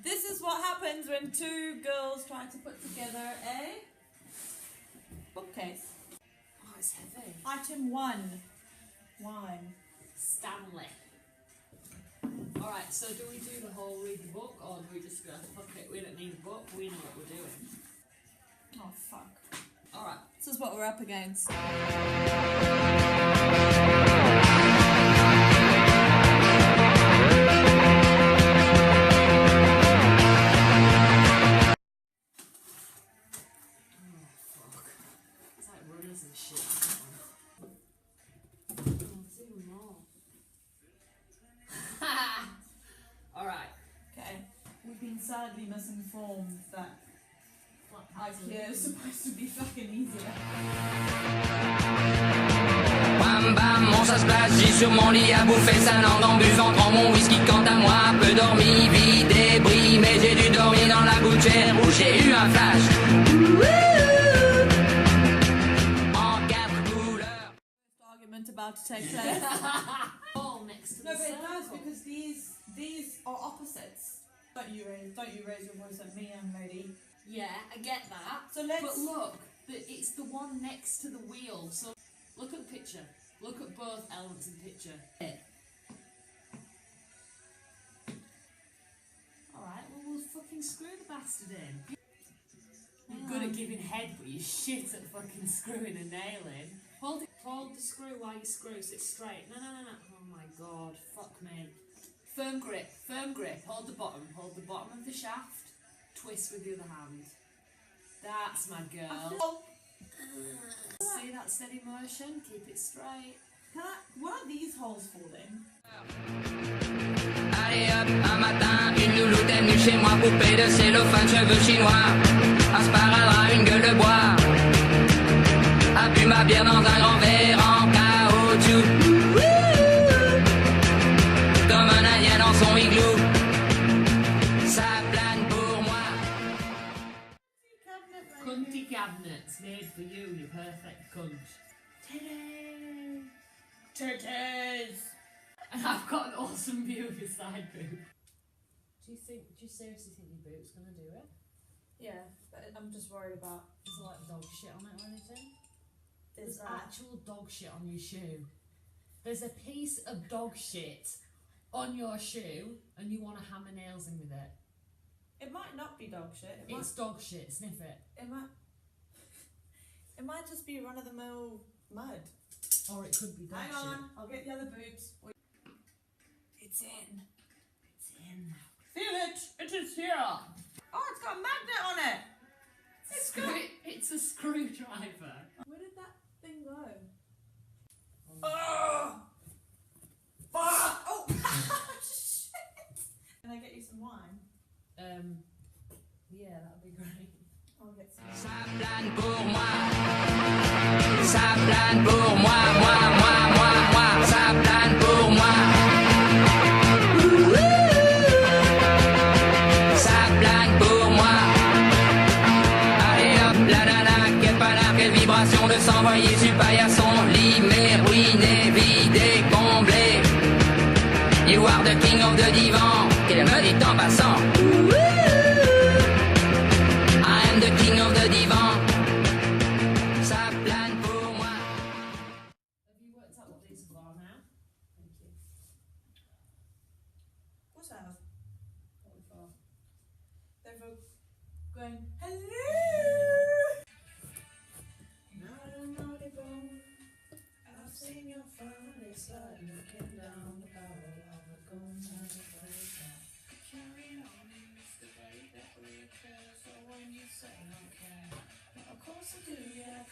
This is what happens when two girls try to put together a bookcase. Oh, it's heavy. Item 1. Wine. Stanley. Alright, so do we do the whole read the book, or do we just go, fuck it, we don't need a book, we know what we're doing? Oh, fuck. Alright. This is what we're up against. Sadly misinformed that IKEA is supposed to be fucking easier. Bam bam, mon ça se place, j'ai sur mon lit à bouffer sa langue en buvant, prends mon whisky quant à moi, peu dormi, vie débris, mais j'ai dû dormir dans la gouttière où j'ai eu un flash. En 4 couleurs. Argument about to take place. All next to no, the but it circle. does because these are opposites. Don't you raise your voice at me, young lady. Yeah, I get that. So let's. But look, it's the one next to the wheel. So look at the picture. Look at both elements in the picture. Alright, well we'll fucking screw the bastard in. You're good at giving head, but you're shit at fucking screwing and nailing. Hold the screw while you screw so it's straight. No. Oh my god, fuck me. Firm grip, hold the bottom of the shaft, twist with the other hand. That's my girl. See that steady motion? Keep it straight. What are these holes holding? Allez hop, un matin, une louloute est venue chez moi, poupée de cellophane, cheveux chinois, un sparadrap, une gueule de bois, a bu ma bière dans un grand verre en caoutchouc. Dans son igloo, ça plane pour moi. Cunty cabinets made for you, you perfect cunt. Titties! And I've got an awesome view of your side boob. Do you seriously think your boob's gonna do it? Yeah, but I'm just worried about. Is there like dog shit on it or anything? There's actual dog shit on your shoe. There's a piece of dog shit on your shoe and you want to hammer nails in with it. It might not be dog shit. It's dog shit, sniff it. It might just be run of the mill mud. Or it could be dog shit. Hang on, I'll get the other boots. It's in. Feel it! It is here! Oh, it's got a magnet on it! It's a screwdriver. Where did that thing go? Oh! Fuck! Oh! Shit! Can I get you some wine? Yeah, that'd be great. I'll get some. Ça plane pour moi. Ça plane pour moi, moi. Ça plane pour moi. Ça plane pour moi. Allez hop, la nana, quelle panard, quelle vibration de s'envoyer sur paillasson. Limé, ruiné, vidé, comblé. You are the king of the divan. Qu'elle me dit en passant. I am the king of the divan. Ça plane pour moi. Have you worked out what these are now? Thank you. What's that? What we for? They're both going, hello! I've seen your funny side looking down the barrel of a gun and a razor. Carry on, it's the way that we occur, so when you say okay, of course I do, yeah.